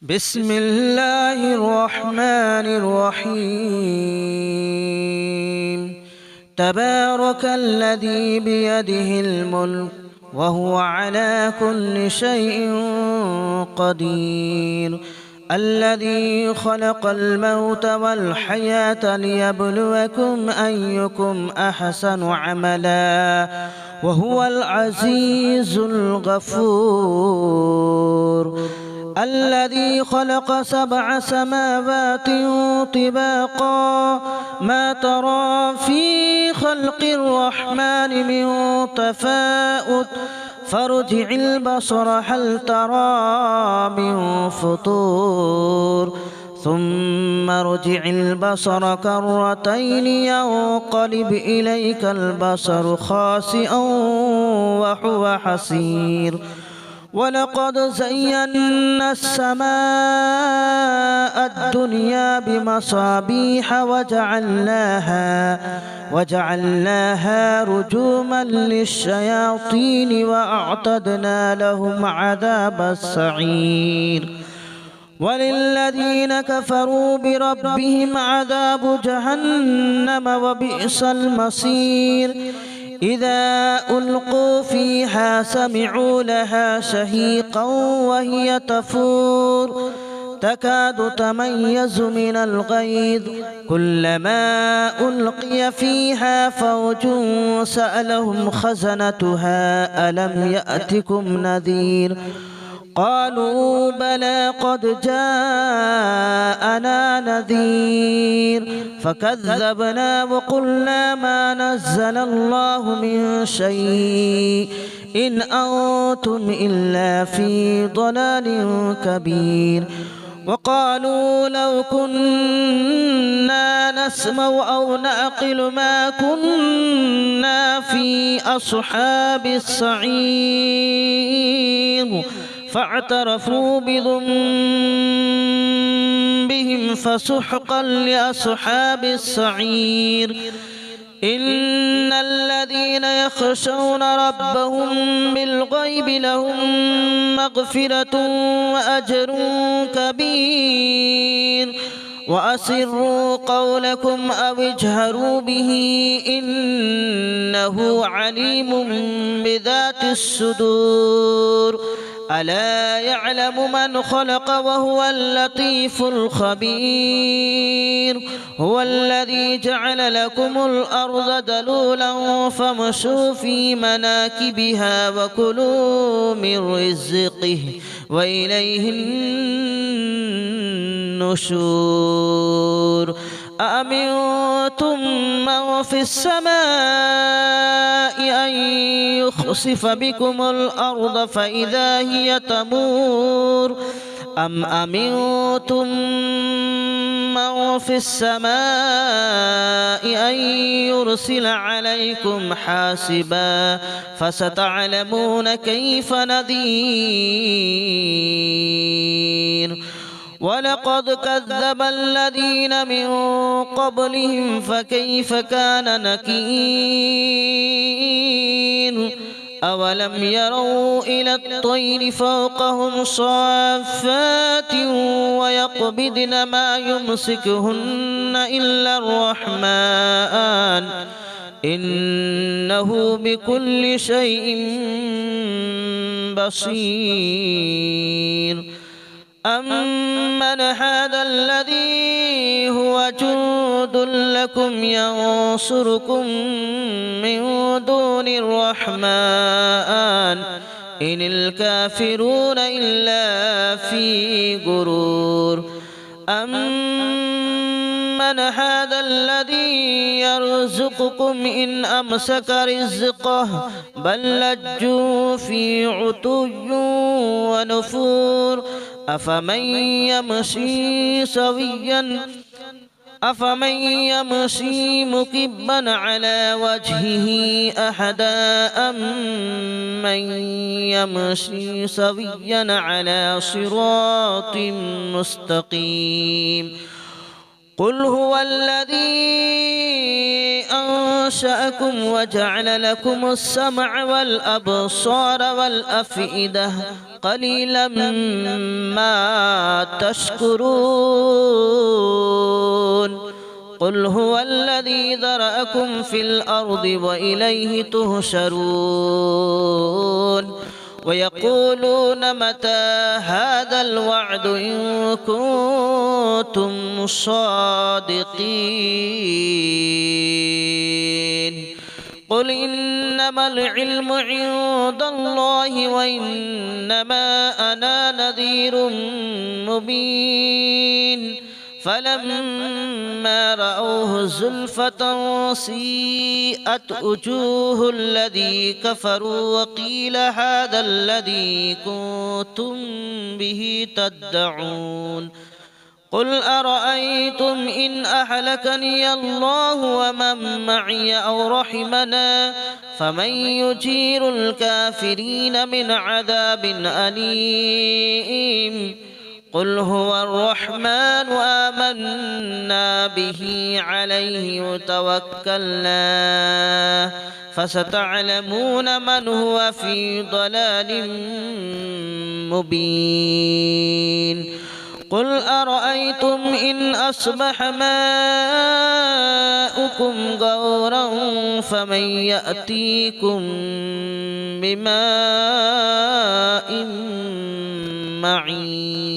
بسم الله الرحمن الرحيم. تبارك الذي بيده الملك وهو على كل شيء قدير، الذي خلق الموت والحياة ليبلوكم أيكم أحسن عملا وهو العزيز الغفور، الذي خلق 7 سماوات طباقا ما ترى في خلق الرحمن من تفاؤت فارجع البصر هل ترى من فطور ثم ارجع البصر كرتين ينقلب إليك البصر خاسئا وهو حسير. ولقد زينا السماء الدنيا بمصابيح وجعلناها رجوما للشياطين وأعتدنا لهم عذاب السعير. وللذين كفروا بربهم عذاب جهنم وبئس المصير. إذا ألقوا فيها سمعوا لها شهيقا وهي تفور تكاد تميز من الغيظ، كلما ألقي فيها فوج سألهم خزنتها ألم يأتكم نذير؟ قالوا بلى قد جاءنا نذير فكذبنا وقلنا ما نزل الله من شيء إن أنتم إلا في ضلال كبير. وقالوا لو كنا نسمع أو نعقل ما كنا في أصحاب السعير فاعترفوا بذنبهم فسحقا لأصحاب السعير. إن الذين يخشون ربهم بالغيب لهم مغفرة وأجر كبير. وأسروا قولكم أو اجهروا به إنه عليم بذات الصدور. ألا يعلم من خلق وهو اللطيف الخبير. هو الذي جعل لكم الأرض دلولا فامشوا في مناكبها وكلوا من رزقه وإليه النشور. أأمنتم من في السماء أن يخسف بكم الأرض فإذا هي تمور أم أمنتم من في السماء أن يرسل عليكم حاسبا فستعلمون كيف نذير. ولقد كذب الذين من قبلهم فكيف كان نكير. أولم يروا إلى الطير فوقهم صافات ويقبضن ما يمسكهن إلا الرحمن إنه بكل شيء بصير. أمن هذا الذي هو جند لكم ينصركم من دون الرحمن إن الكافرون إلا في غرور. أمن هذا الذي يرزقكم إن أمسك رزقه بل لجوا في عتو ونفور. أفمن يمشي مكبا على وجهه أهدى أمن يمشي سويا على صراط مستقيم. قل هو الذي أنشأكم وجعل لكم السمع والأبصار والأفئدة قليلا ما تشكرون قل هو الذي ذرأكم في الأرض وإليه تهشرون ويقولون متى هذا الوعد إن كنتم صادقين قل إنما العلم عند الله وإنما أنا نذير مبين فلما رأوه زلفة سيئت وجوه الذي كفروا وقيل هذا الذي كنتم به تدعون قل أرأيتم إن أهلكني الله ومن معي أو رحمنا فمن يجير الكافرين من عذاب أليم قل هو الرحمن آمنا به عليه توكلنا فستعلمون من هو في ضلال مبين قل أرأيتم إن أصبح ماؤكم غورا فمن يأتيكم بماء معين